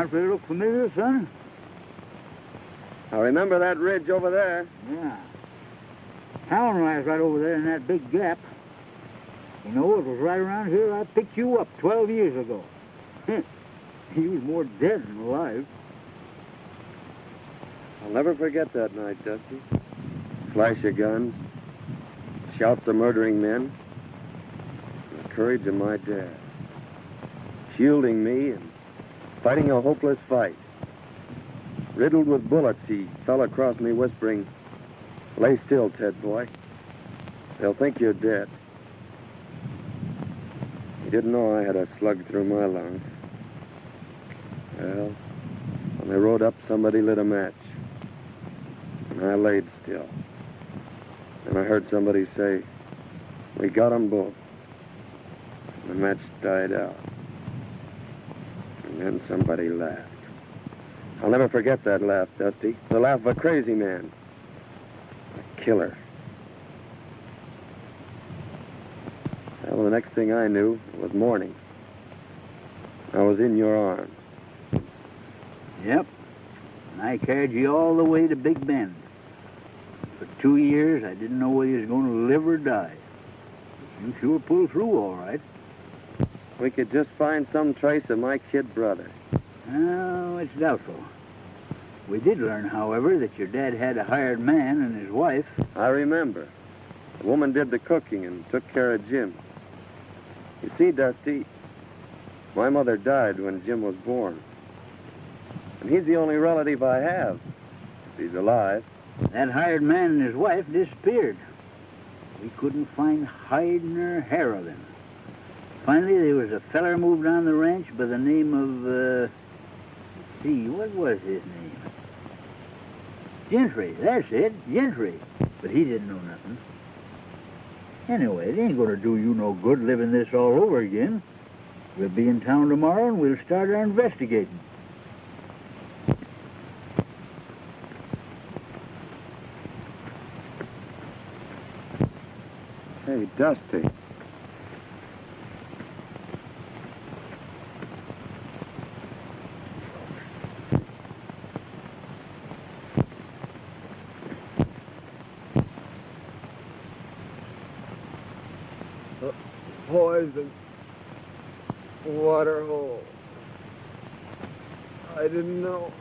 country look familiar, son? I remember that ridge over there. Yeah. Town lies right over there in that big gap. You know, it was right around here I picked you up 12 years ago. You was more dead than alive. I'll never forget that night, Dusty. Flash of guns, shouts of murdering men, and the courage of my dad. Shielding me and fighting a hopeless fight. Riddled with bullets, he fell across me whispering, "Lay still, Ted boy. They'll think you're dead." He didn't know I had a slug through my lungs. Well, when they rode up, somebody lit a match. And I laid still. And I heard somebody say, "We got 'em both." The match died out. And then somebody laughed. I'll never forget that laugh, Dusty. The laugh of a crazy man. A killer. Well, the next thing I knew, it was morning. I was in your arms. Yep. And I carried you all the way to Big Bend. For 2 years, I didn't know whether you was going to live or die. You sure pulled through all right. We could just find some trace of my kid brother. Oh, it's doubtful. We did learn, however, that your dad had a hired man and his wife. I remember. The woman did the cooking and took care of Jim. You see, Dusty, my mother died when Jim was born. And he's the only relative I have, if he's alive. That hired man and his wife disappeared. We couldn't find hide nor hair of him. Finally, there was a feller moved on the ranch by the name of, let's see, what was his name? Gentry, that's it, Gentry. But he didn't know nothing. Anyway, it ain't gonna do you no good living this all over again. We'll be in town tomorrow and we'll start our investigating. Hey, Dusty. Poison. Water hole. I didn't know.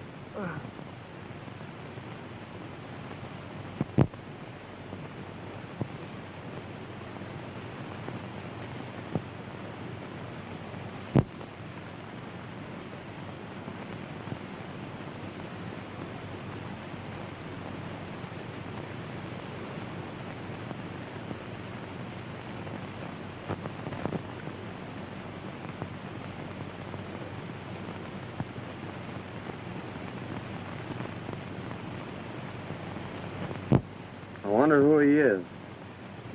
I wonder who he is.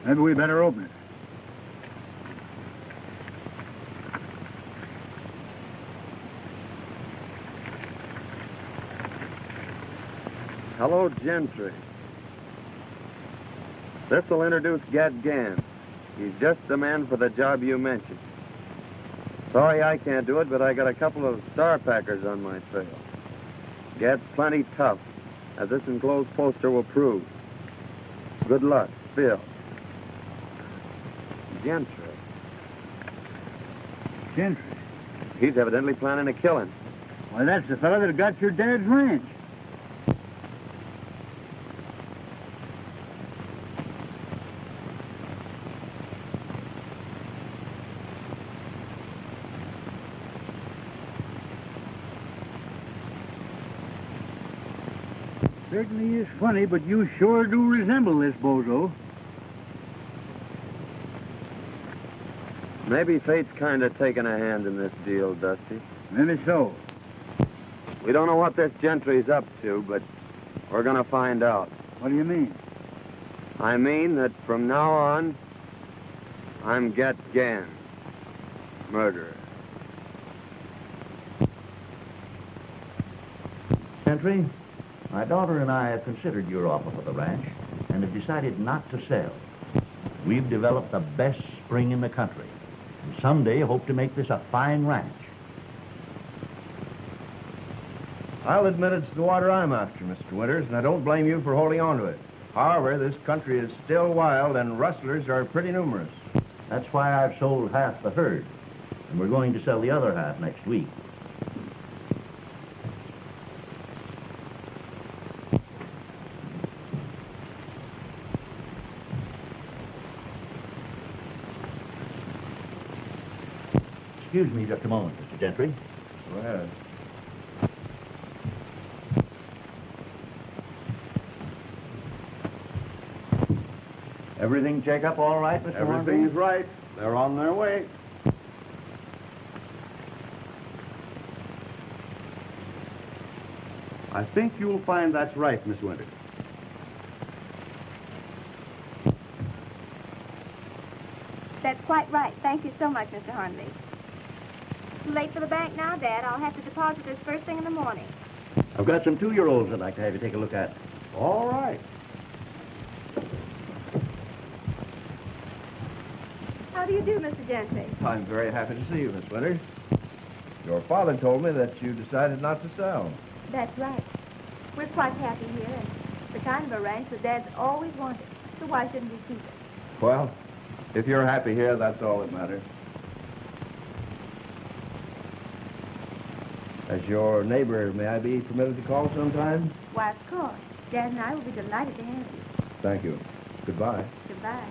Maybe we better open it. Hello, Gentry. This'll introduce Gatt Ganns. He's just the man for the job you mentioned. Sorry I can't do it, but I got a couple of star packers on my trail. Gatt's plenty tough, as this enclosed poster will prove. Good luck, Phil. Gentry. Gentry? He's evidently planning a killing. Why, that's the fellow that got your dad's ranch. Certainly is funny, but you sure do resemble this bozo. Maybe fate's kind of taking a hand in this deal, Dusty. Maybe so. We don't know what this Gentry's up to, but we're going to find out. What do you mean? I mean that from now on, I'm Gatt Ganns, murderer. Gentry, my daughter and I have considered your offer for the ranch and have decided not to sell. We've developed the best spring in the country, and someday hope to make this a fine ranch. I'll admit it's the water I'm after, Mr. Winters, and I don't blame you for holding on to it. However, this country is still wild, and rustlers are pretty numerous. That's why I've sold half the herd, and we're going to sell the other half next week. Excuse me just a moment, Mr. Gentry. Go ahead. Everything check up all right, Mr. Everything's Hornby? right. They're on their way. I think you'll find that's right, Miss Winters. That's quite right. Thank you so much, Mr. Hornby. Too late for the bank now, Dad. I'll have to deposit this first thing in the morning. I've got some 2-year-olds I'd like to have you take a look at. All right. How do you do, Mr. Gentry? I'm very happy to see you, Miss Winters. Your father told me that you decided not to sell. That's right. We're quite happy here, and it's the kind of a ranch that Dad's always wanted. So why shouldn't we keep it? Well, if you're happy here, that's all that matters. As your neighbor, may I be permitted to call sometime? Why, of course. Dad and I will be delighted to have you. Thank you. Goodbye. Goodbye.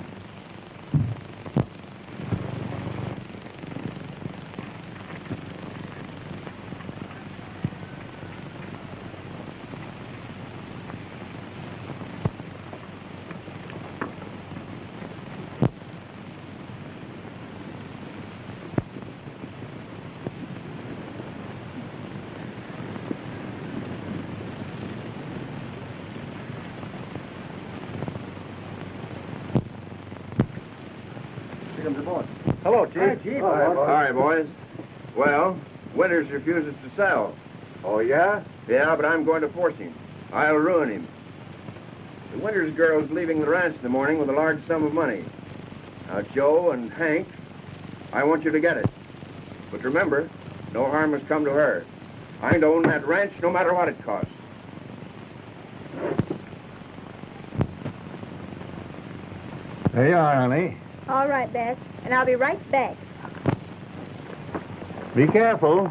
Hello, Chief. Chief. All right, boys. Well, Winters refuses to sell. Oh, yeah? Yeah, but I'm going to force him. I'll ruin him. The Winters girl's leaving the ranch in the morning with a large sum of money. Now, Joe and Hank, I want you to get it. But remember, no harm has come to her. I'm to own that ranch no matter what it costs. There you are, honey. All right, Dad. And I'll be right back. Be careful.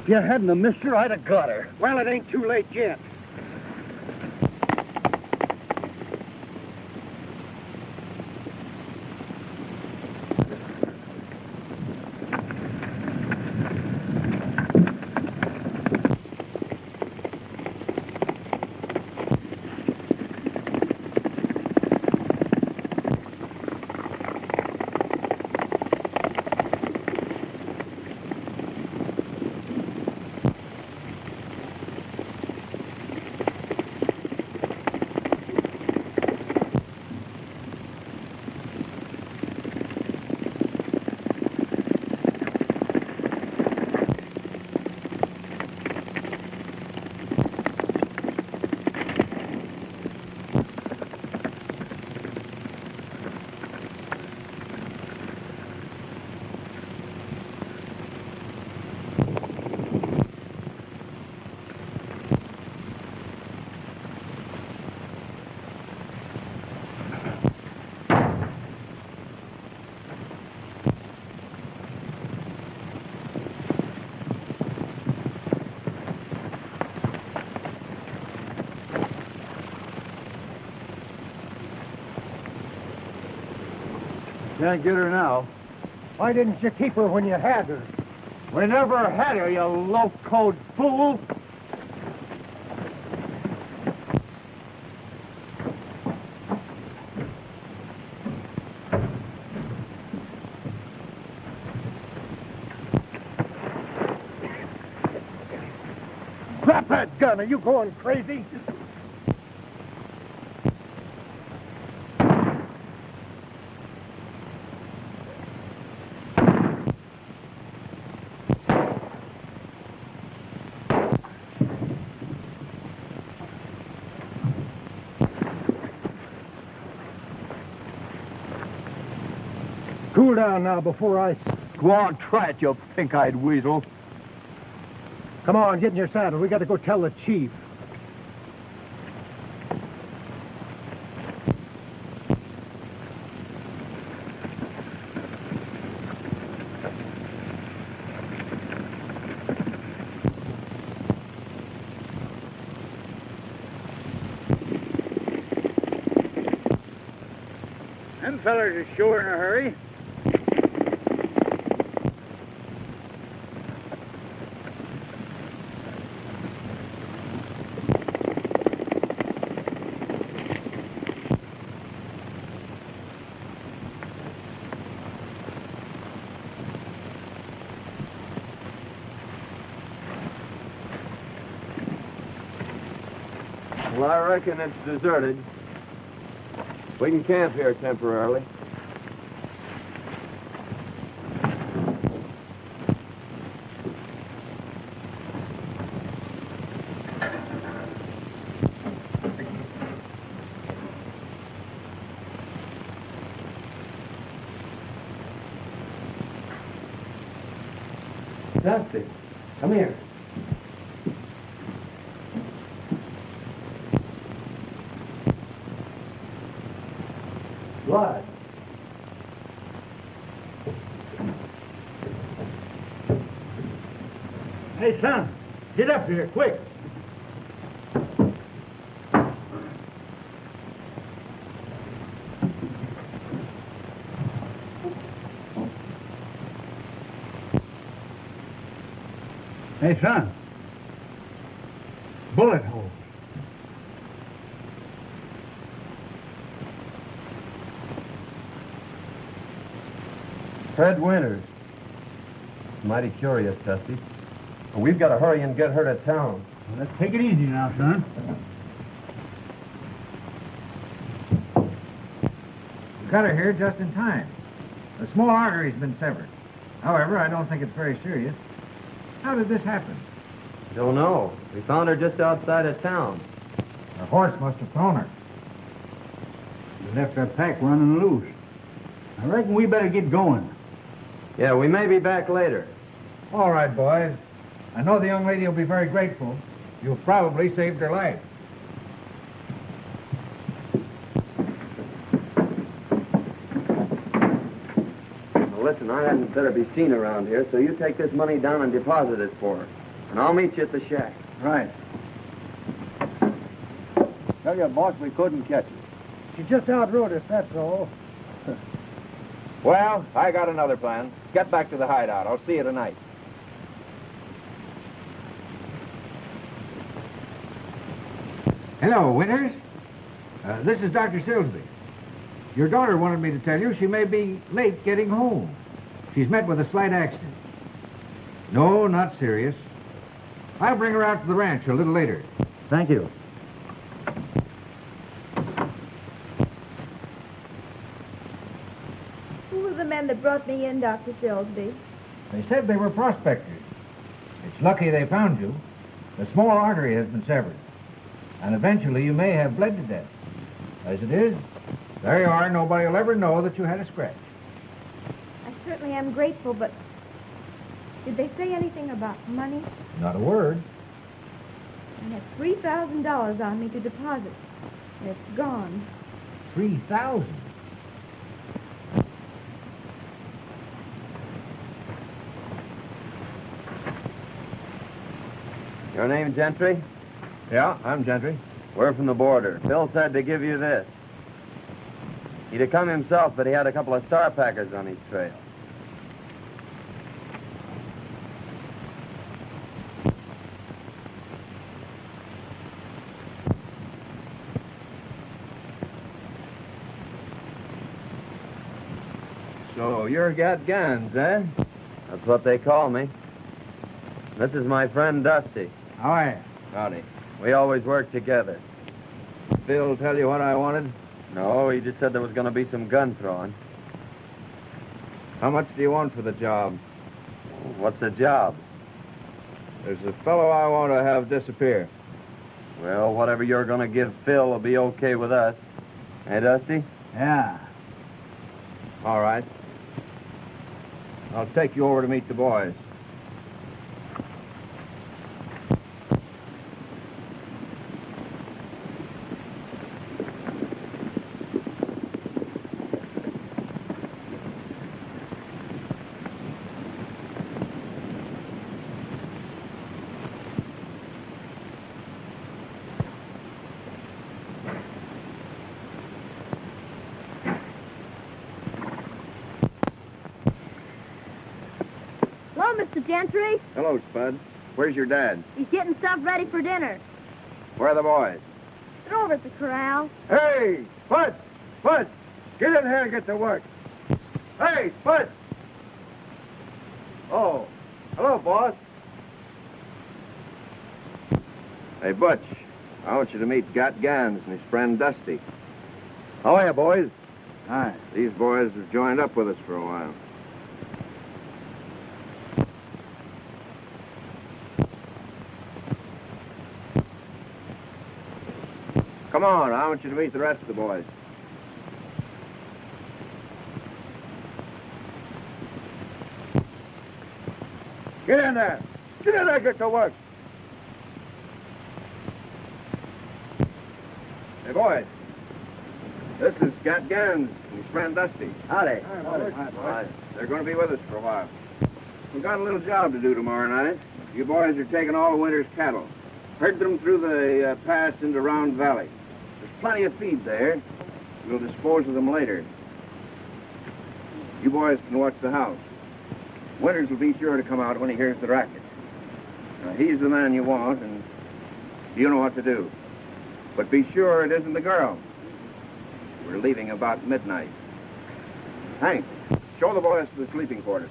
If you hadn't have missed her, I'd have got her. Well, it ain't too late yet. Can't get her now. Why didn't you keep her when you had her? We never had her, you low-code fool. Drop that gun. Are you going crazy? Cool down now before I... Go on, try it, you pink-eyed weasel. Come on, get in your saddle. We got to go tell the chief. Them fellers are sure in a hurry. Well, I reckon it's deserted. We can camp here temporarily. Dusty, come here. What? Hey, son, get up here, quick. Hey, son. Bullet hole. Fred Winters. Mighty curious, Dusty. But we've got to hurry and get her to town. Well, let's take it easy now, son. We got her here just in time. A small artery's been severed. However, I don't think it's very serious. How did this happen? Don't know. We found her just outside of town. Her horse must have thrown her. We left our pack running loose. I reckon we better get going. Yeah, we may be back later. All right, boys. I know the young lady will be very grateful. You've probably saved her life. Now, listen, I hadn't better be seen around here, so you take this money down and deposit it for her. And I'll meet you at the shack. Right. Tell you, boss, we couldn't catch her. She just outrode us, that's all. Well, I got another plan. Get back to the hideout. I'll see you tonight. Hello, Winters. This is Dr. Silsby. Your daughter wanted me to tell you she may be late getting home. She's met with a slight accident. No, not serious. I'll bring her out to the ranch a little later. Thank you. Who were the men that brought me in, Dr. Silsby? They said they were prospectors. It's lucky they found you. The small artery has been severed. And eventually you may have bled to death. As it is, there you are. Nobody will ever know that you had a scratch. I certainly am grateful, but did they say anything about money? Not a word. I had $3,000 on me to deposit. And it's gone. 3,000. Your name, Gentry? Yeah, I'm Gentry. We're from the border. Bill said to give you this. He'd have come himself, but he had a couple of star packers on his trail. So you're Gatt Ganns, eh? That's what they call me. This is my friend Dusty. How are you? Howdy. We always work together. Phil tell you what I wanted? No, he just said there was going to be some gun throwing. How much do you want for the job? What's the job? There's a fellow I want to have disappear. Well, whatever you're going to give Phil will be okay with us. Hey, Dusty? Yeah. All right. I'll take you over to meet the boys. Hello, Mr. Gentry. Hello, Spud. Where's your dad? He's getting stuff ready for dinner. Where are the boys? They're over at the corral. Hey, Spud! Spud! Get in here and get to work. Hey, Spud! Oh, hello, boss. Hey, Butch. I want you to meet Gatt Ganns and his friend Dusty. How are you, boys? Hi. These boys have joined up with us for a while. Come on, I want you to meet the rest of the boys. Get in there. Get in there, get to work. Hey, boys. This is Gatt Ganns and his friend Dusty. Howdy. Hi. They're going to be with us for a while. We've got a little job to do tomorrow night. You boys are taking all the winter's cattle. Herd them through the pass into Round Valley. There's plenty of feed there. We'll dispose of them later. You boys can watch the house. Winters will be sure to come out when he hears the racket. Now, he's the man you want, and you know what to do. But be sure it isn't the girl. We're leaving about midnight. Hank, show the boys to the sleeping quarters.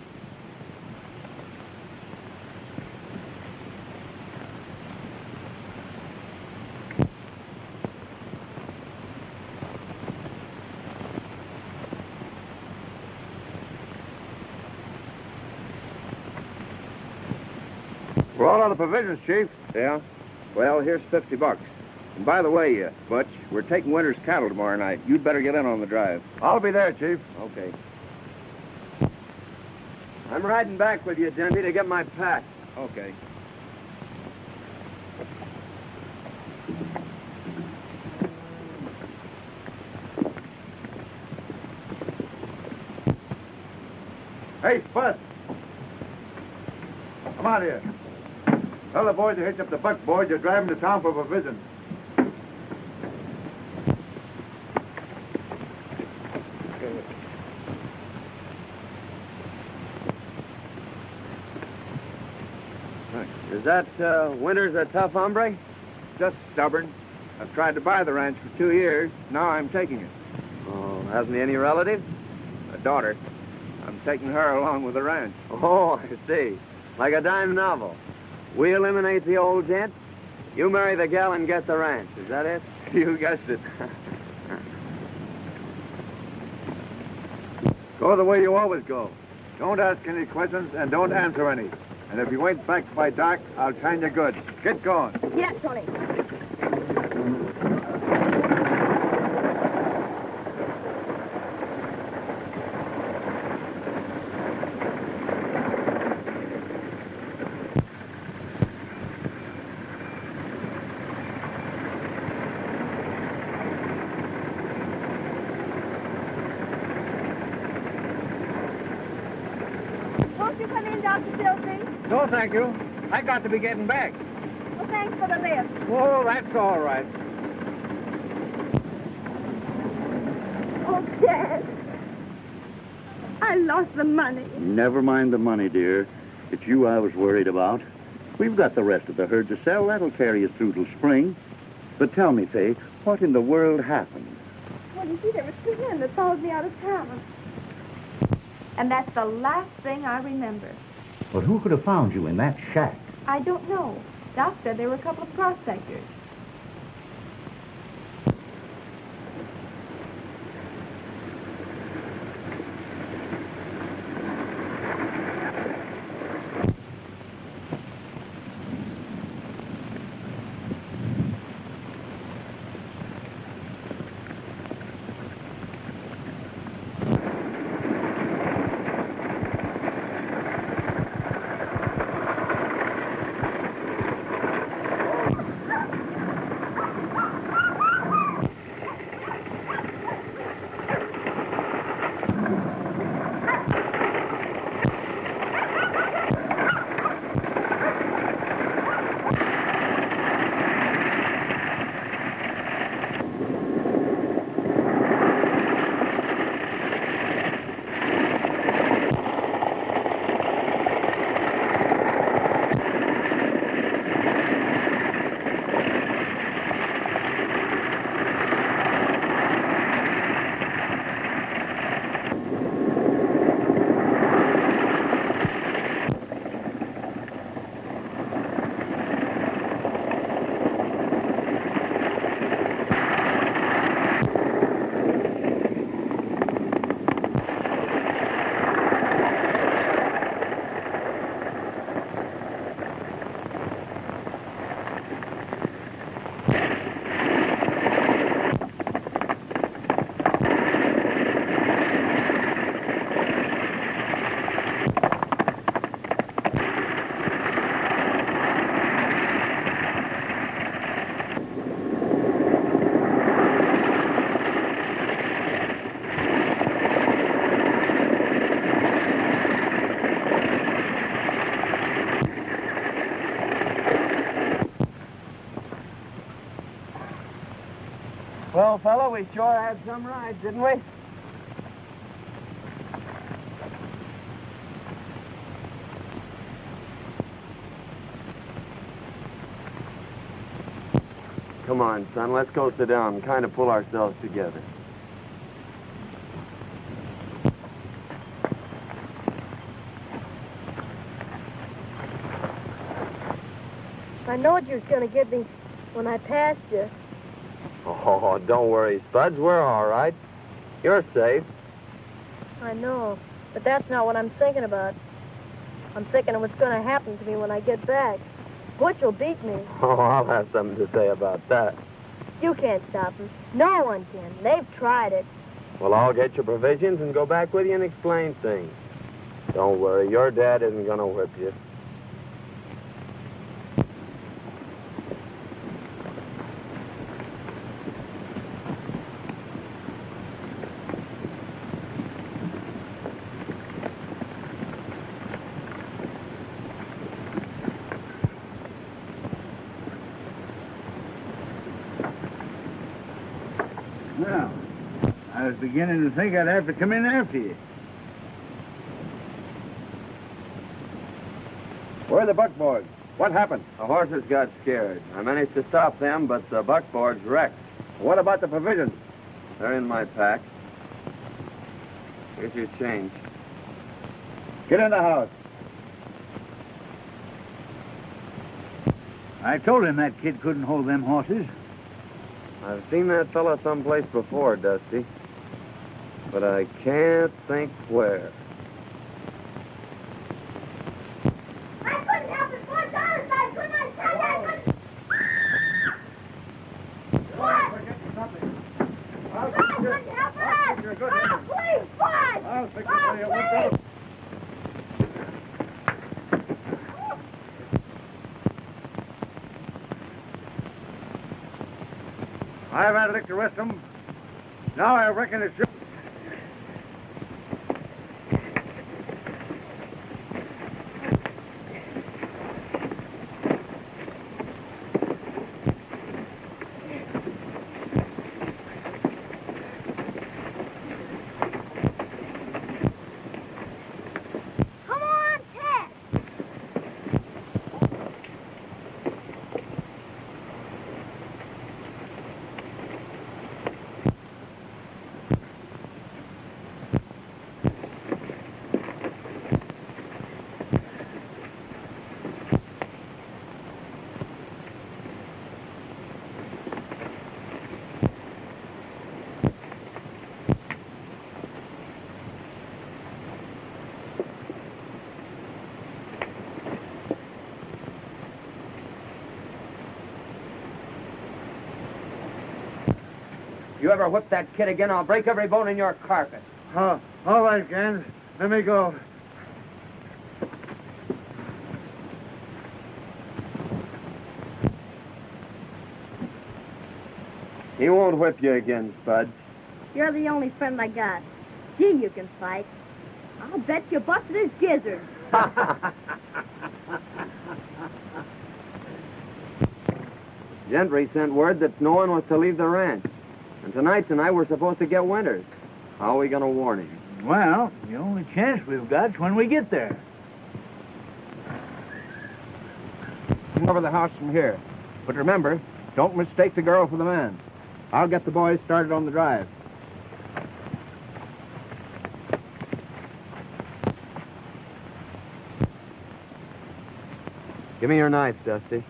We're all out of provisions, Chief. Yeah? Well, here's $50. And by the way, Butch, we're taking Winter's cattle tomorrow night. You'd better get in on the drive. I'll be there, Chief. Okay. I'm riding back with you, Gentry, to get my pack. Okay. Hey, Spud. Come on here. Tell the boys to hitch up the buck boys. You're driving to town for provisions. Is that Winters a tough hombre? Just stubborn. I've tried to buy the ranch for 2 years. Now I'm taking it. Oh, hasn't he any relatives? A daughter. I'm taking her along with the ranch. Oh, I see. Like a dime novel. We eliminate the old gent. You marry the gal and get the ranch. Is that it? You guessed it. Go the way you always go. Don't ask any questions and don't answer any. And if you ain't back by dark, I'll time you good. Get going. Yeah, Tony. Won't you come in, Dr. Silsby? No, thank you. I got to be getting back. Well, thanks for the lift. Oh, that's all right. Oh, Dad, I lost the money. Never mind the money, dear. It's you I was worried about. We've got the rest of the herd to sell. That'll carry us through till spring. But tell me, Faye, what in the world happened? Well, you see, there were two men that followed me out of town. And that's the last thing I remember. But who could have found you in that shack? I don't know. Doc said there were a couple of prospectors. Well, fella, we sure had some rides, didn't we? Come on, son, let's go sit down and kind of pull ourselves together. I knowed you was going to get me when I passed you. Oh, don't worry, Spuds. We're all right. You're safe. I know, but that's not what I'm thinking about. I'm thinking of what's going to happen to me when I get back. Butch will beat me. Oh, I'll have something to say about that. You can't stop him. No one can. They've tried it. Well, I'll get your provisions and go back with you and explain things. Don't worry, your dad isn't going to whip you. Well, I was beginning to think I'd have to come in after you. Where are the buckboards? What happened? The horses got scared. I managed to stop them, but the buckboard's wrecked. What about the provisions? They're in my pack. Here's your change. Get in the house. I told him that kid couldn't hold them horses. I've seen that fella someplace before, Dusty. But I can't think where. I couldn't help it. $4. I couldn't. I tell you, I couldn't. What? I couldn't help it. Oh, please, what? I'll fix it for you. Watch out. I've had a lick to rest them. Now I reckon it's your... You ever whip that kid again, I'll break every bone in your carcass. Oh, all right, Ganns. Let me go. He won't whip you again, Spud. You're the only friend I got. Gee, you can fight. I'll bet you busted his gizzard. Gentry sent word that no one was to leave the ranch. And tonight we're supposed to get Winters. How are we going to warn him? Well, the only chance we've got's when we get there. Come over the house from here. But remember, don't mistake the girl for the man. I'll get the boys started on the drive. Give me your knife, Dusty.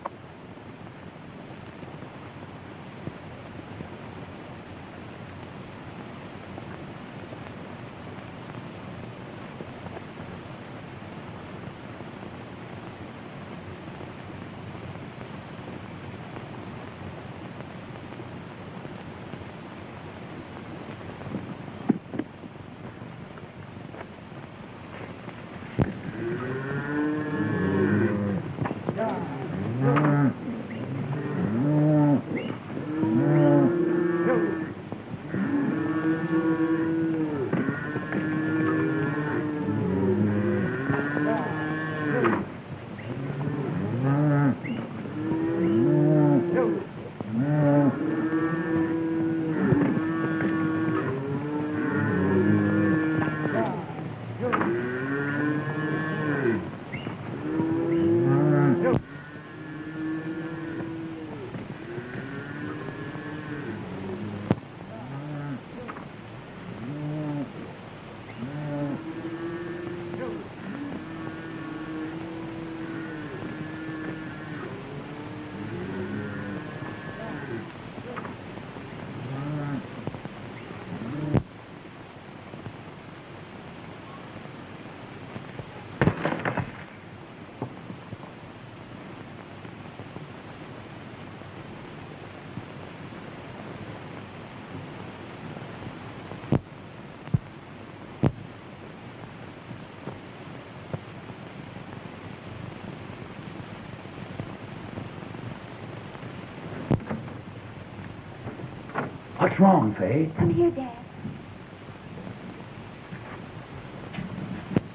What's wrong, Faye? Come here, Dad.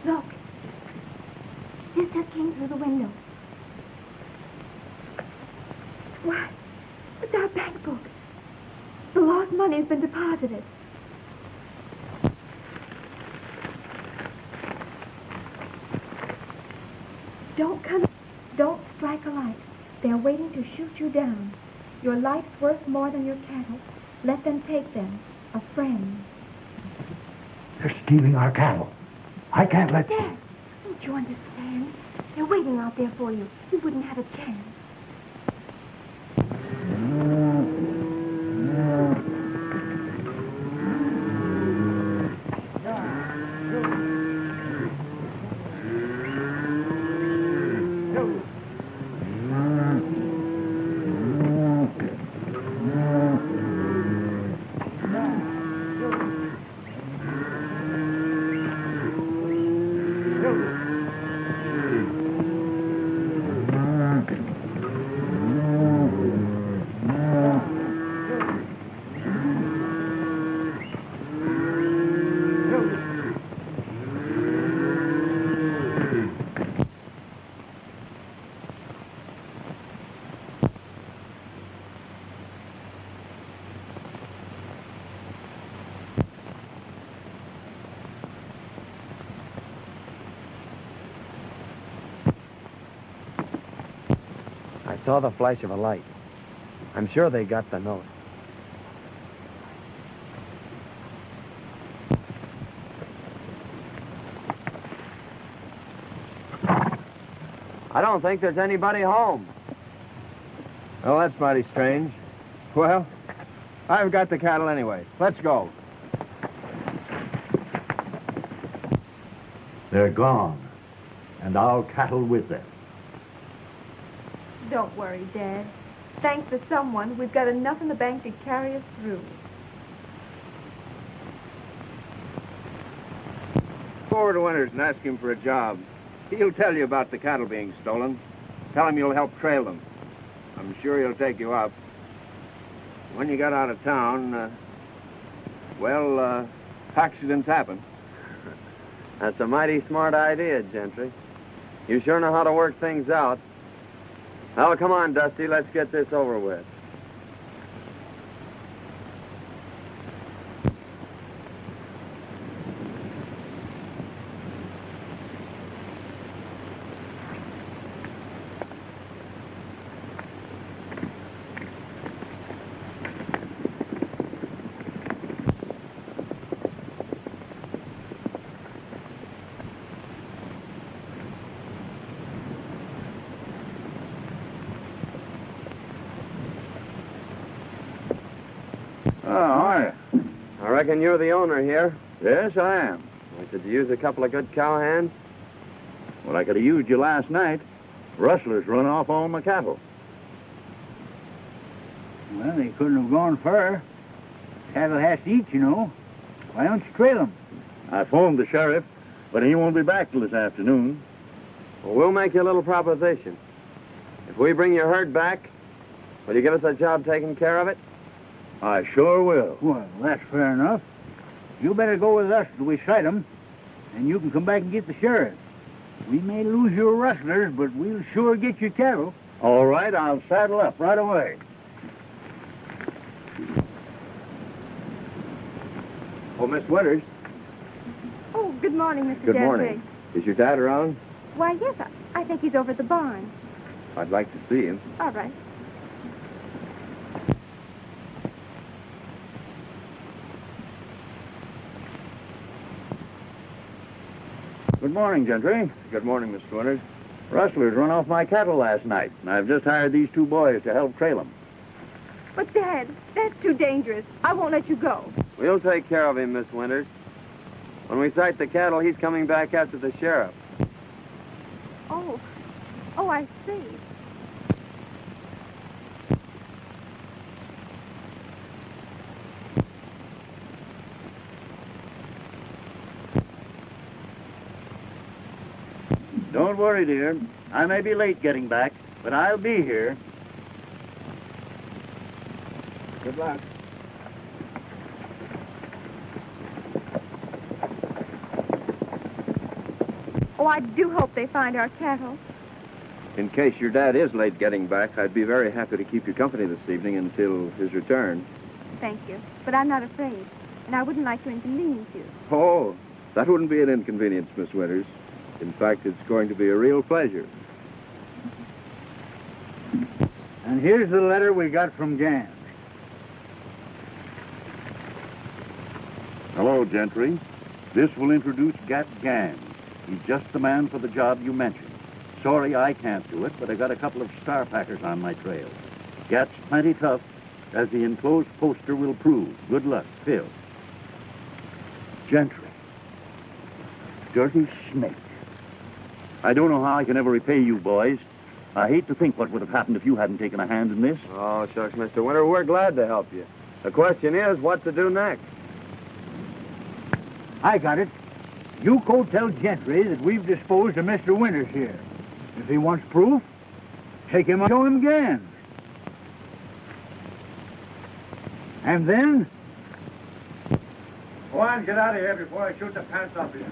Look. This just came through the window. Why, it's our bank book. The lost money's been deposited. Don't come. Don't strike a light. They're waiting to shoot you down. Your life's worth more than your cattle. Let them take them. A friend. They're stealing our cattle. I can't let... Dad, don't you understand? They're waiting out there for you. You wouldn't have a chance. I saw the flash of a light. I'm sure they got the note. I don't think there's anybody home. Oh, that's mighty strange. Well, I've got the cattle anyway. Let's go. They're gone, and our cattle with them. Don't worry, Dad. Thanks to someone, we've got enough in the bank to carry us through. Go over to Winters and ask him for a job. He'll tell you about the cattle being stolen. Tell him you'll help trail them. I'm sure he'll take you up. When you get out of town, accidents happen. That's a mighty smart idea, Gentry. You sure know how to work things out. Well, come on, Dusty. Let's get this over with. I reckon you're the owner here. Yes, I am. Well, could you use a couple of good cowhands? Well, I could have used you last night. Rustlers run off all my cattle. Well, they couldn't have gone far. Cattle has to eat, you know. Why don't you trail them? I phoned the sheriff, but he won't be back till this afternoon. Well, we'll make you a little proposition. If we bring your herd back, will you give us a job taking care of it? I sure will. Well, that's fair enough. You better go with us till we sight 'em, and you can come back and get the sheriff. We may lose your rustlers, but we'll sure get your cattle. All right, I'll saddle up right away. Oh, Miss Winters. Oh, good morning, Mr. Good Gentry. morning. Is your dad around? Why, yes, I think he's over at the barn. I'd like to see him. All right. Good morning, Gentry. Good morning, Mr. Winters. Rustlers run off my cattle last night, and I've just hired these two boys to help trail them. But, Dad, that's too dangerous. I won't let you go. We'll take care of him, Miss Winters. When we sight the cattle, he's coming back after the sheriff. Oh, I see. Don't worry, dear. I may be late getting back, but I'll be here. Good luck. Oh, I do hope they find our cattle. In case your dad is late getting back, I'd be very happy to keep you company this evening until his return. Thank you. But I'm not afraid, and I wouldn't like to inconvenience you. Oh, that wouldn't be an inconvenience, Miss Winters. In fact, it's going to be a real pleasure. And here's the letter we got from Ganns. Hello, Gentry. This will introduce Gatt Ganns. He's just the man for the job you mentioned. Sorry I can't do it, but I got a couple of star packers on my trail. Gatt's plenty tough, as the enclosed poster will prove. Good luck, Phil. Gentry. Dirty snake. I don't know how I can ever repay you, boys. I hate to think what would have happened if you hadn't taken a hand in this. Oh, shucks, Mr. Winter, we're glad to help you. The question is, what to do next? I got it. You go tell Gentry that we've disposed of Mr. Winters here. If he wants proof, take him and show him Ganns. And then... Go on, get out of here before I shoot the pants off you.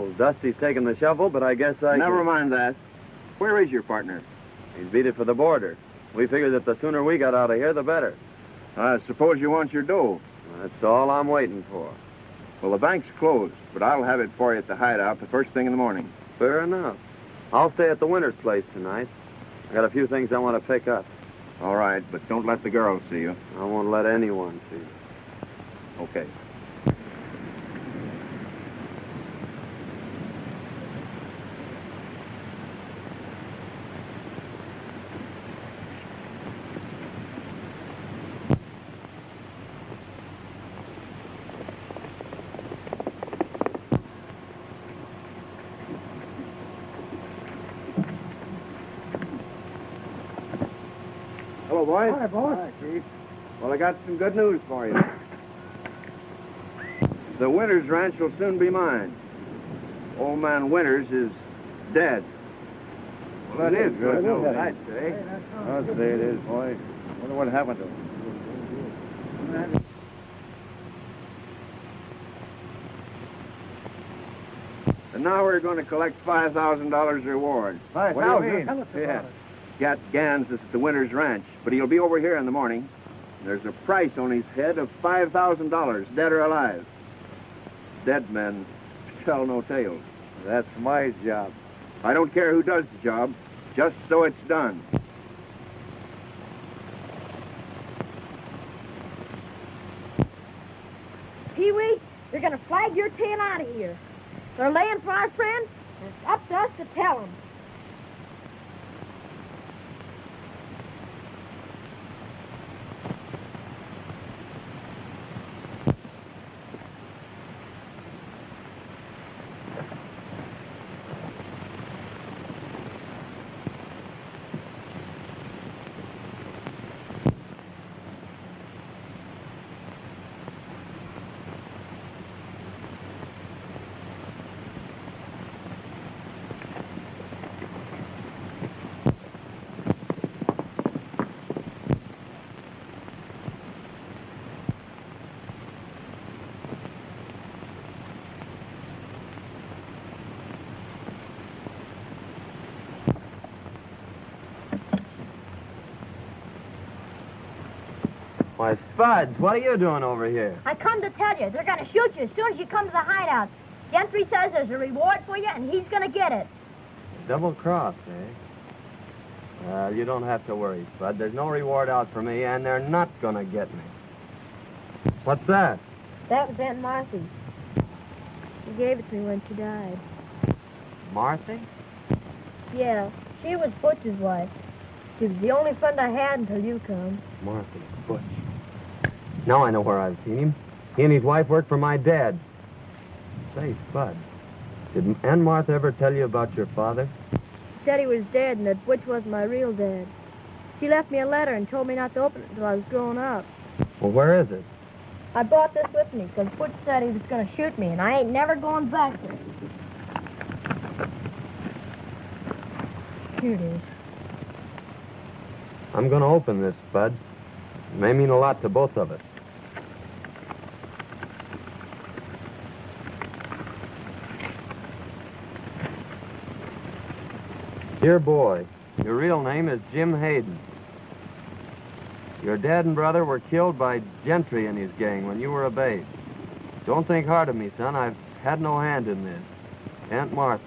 Well, Dusty's taking the shovel, but I guess Never mind that. Where is your partner? He's beat it for the border. We figured that the sooner we got out of here, the better. I suppose you want your dough. That's all I'm waiting for. Well, the bank's closed, but I'll have it for you at the hideout the first thing in the morning. Fair enough. I'll stay at the Winter's place tonight. I got a few things I want to pick up. All right, but don't let the girls see you. I won't let anyone see you. Okay. Hello, boys. Hi, boss. Hi, Chief. Well, I got some good news for you. The Winters ranch will soon be mine. Old man Winters is dead. Well, that is good news. I'd say. I'll say it is, boy. Wonder what happened to him. And now we're going to collect $5,000 reward. What do you mean? Yeah. Gatt Ganns is at the Winters Ranch, but he'll be over here in the morning. There's a price on his head of $5,000, dead or alive. Dead men tell no tales. That's my job. I don't care who does the job, just so it's done. Pee-wee, you're going to flag your tail out of here. They're laying for our friend, and it's up to us to tell them. Why, Spuds, what are you doing over here? I come to tell you, they're going to shoot you as soon as you come to the hideout. Gentry says there's a reward for you, and he's going to get it. Double cross, eh? Well, you don't have to worry, Spud. There's no reward out for me, and they're not going to get me. What's that? That was Aunt Marthy. She gave it to me when she died. Marthy? Yeah, she was Butch's wife. She was the only friend I had until you come. Marthy, Butch. Now I know where I've seen him. He and his wife worked for my dad. Say, Spud, did Aunt Martha ever tell you about your father? She said he was dead and that Butch wasn't my real dad. She left me a letter and told me not to open it until I was grown up. Well, where is it? I brought this with me because Butch said he was going to shoot me, and I ain't never going back there. Here it is. I'm going to open this, Spud. It may mean a lot to both of us. Dear boy, your real name is Jim Hayden. Your dad and brother were killed by Gentry and his gang when you were a babe. Don't think hard of me, son. I've had no hand in this. Aunt Martha.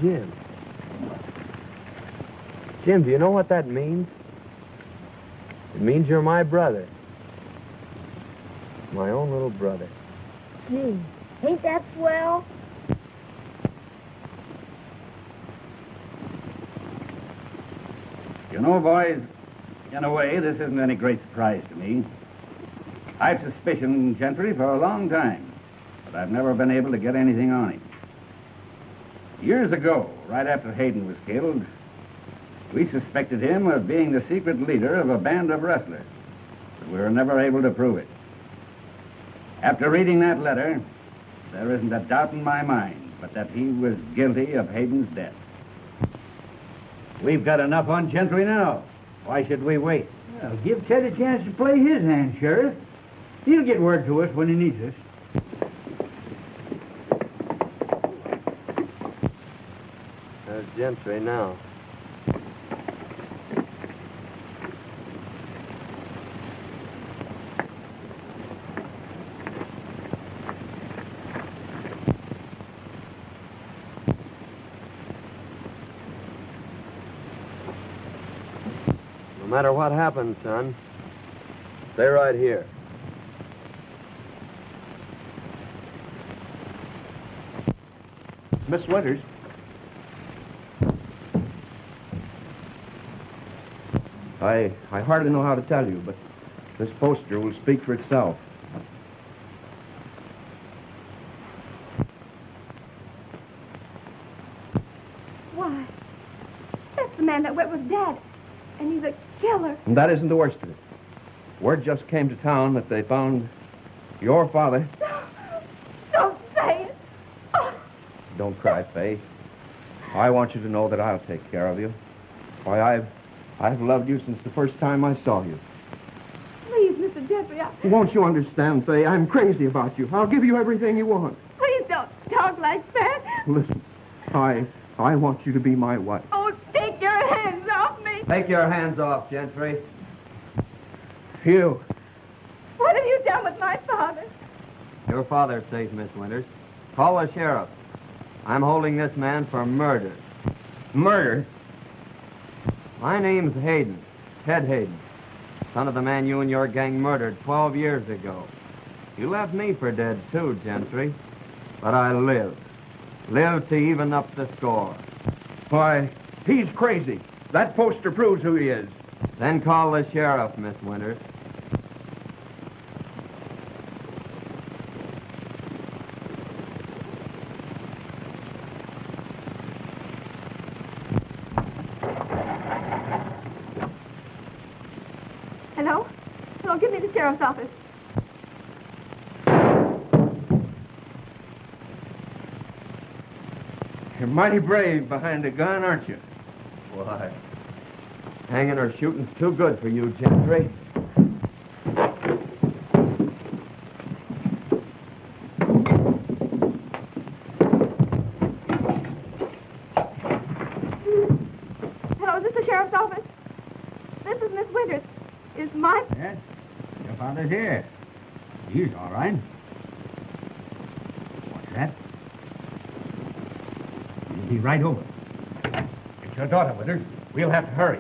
Jim. Jim, do you know what that means? It means you're my brother. My own little brother. Gee, ain't that swell? You know, boys, in a way, this isn't any great surprise to me. I've suspicioned Gentry for a long time, but I've never been able to get anything on him. Years ago, right after Hayden was killed, we suspected him of being the secret leader of a band of wrestlers, but we were never able to prove it. After reading that letter, there isn't a doubt in my mind but that he was guilty of Hayden's death. We've got enough on Gentry now. Why should we wait? Well, give Ted a chance to play his hand, Sheriff. He'll get word to us when he needs us. There's Gentry now. No matter what happens, son, stay right here. Miss Winters. I hardly know how to tell you, but this poster will speak for itself. Why? That's the man that went with Dad. And he's a killer. And that isn't the worst of it. Word just came to town that they found your father. Don't say it. Oh. Don't cry, Faye. I want you to know that I'll take care of you. Why, I've loved you since the first time I saw you. Please, Mr. Gentry, Won't you understand, Faye? I'm crazy about you. I'll give you everything you want. please don't talk like that. Listen, I want you to be my wife. Oh, take your hands off me. Take your hands off, Gentry. You. What have you done with my father? Your father's safe, Miss Winters. Call the sheriff. I'm holding this man for murder. Murder? My name's Hayden, Ted Hayden, son of the man you and your gang murdered 12 years ago. You left me for dead, too, Gentry. But I live. Live to even up the score. Why, he's crazy. That poster proves who he is. Then call the sheriff, Miss Winters. Hello? Hello, give me the sheriff's office. You're mighty brave behind a gun, aren't you? Why, hanging or shooting's too good for you, Gentry. Hello, is this the sheriff's office? This is Miss Winters. Is my... Yes, your father's here. He's all right. What's that? He'll be right over. It's your daughter, Winters. We'll have to hurry.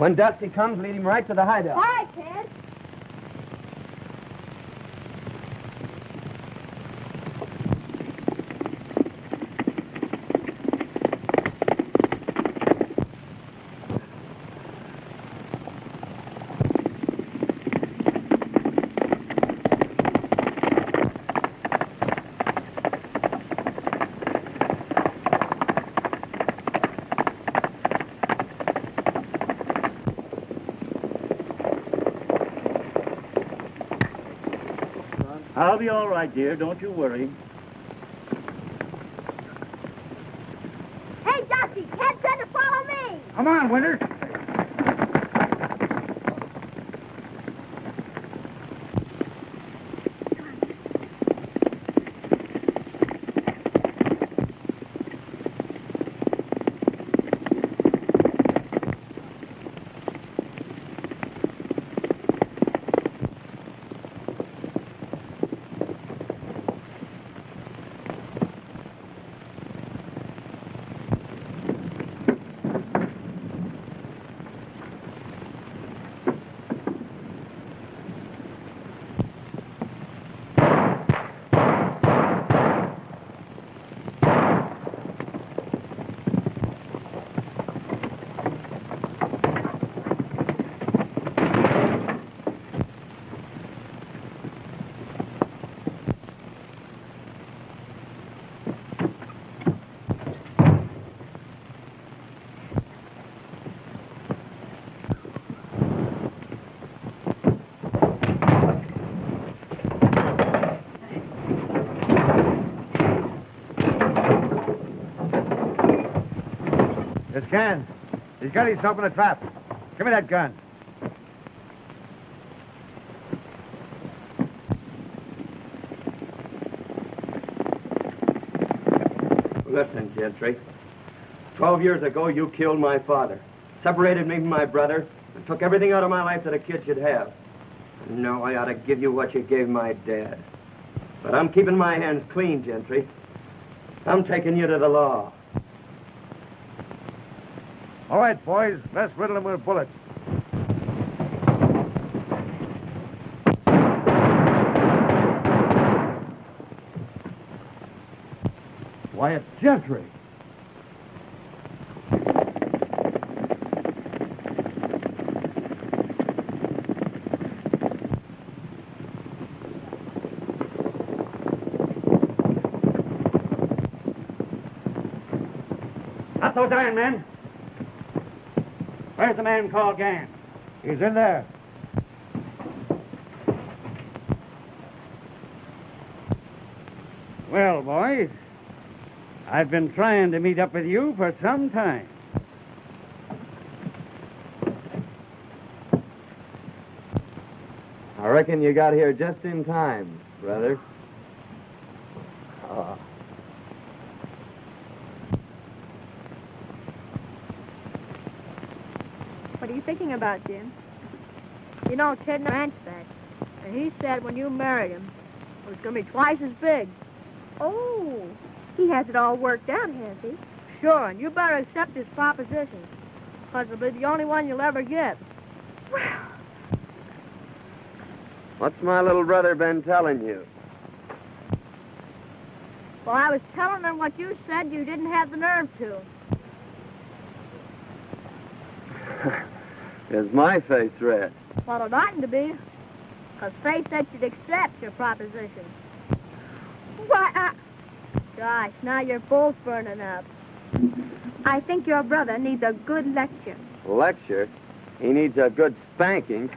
When Dusty comes, lead him right to the hideout. All right, Ted. I'll be all right, dear. Don't you worry. Hey, Dusty, Ted said to follow me. Come on, Winters. It's Ganns. He's got himself in a trap. Give me that gun. Listen, Gentry. 12 years ago, you killed my father, separated me from my brother, and took everything out of my life that a kid should have. And now I ought to give you what you gave my dad. But I'm keeping my hands clean, Gentry. I'm taking you to the law. All right, boys, let's riddle him with bullets. Why, it's Gentry. Not those iron men. Where's the man called Ganns? He's in there. Well, boys, I've been trying to meet up with you for some time. I reckon you got here just in time, brother. What are you thinking about, Jim? You know, Ted ranch that. And he said when you married him, it was going to be twice as big. Oh, he has it all worked out, has he? Sure, and you better accept his proposition. Because it'll be the only one you'll ever get. Well, What's my little brother been telling you? Well, I was telling him what you said you didn't have the nerve to. Is my face red? Well, it oughtn't to be. Because Faith said she'd accept your proposition. why, Gosh, now you're both burning up. I think your brother needs a good lecture. Lecture? He needs a good spanking.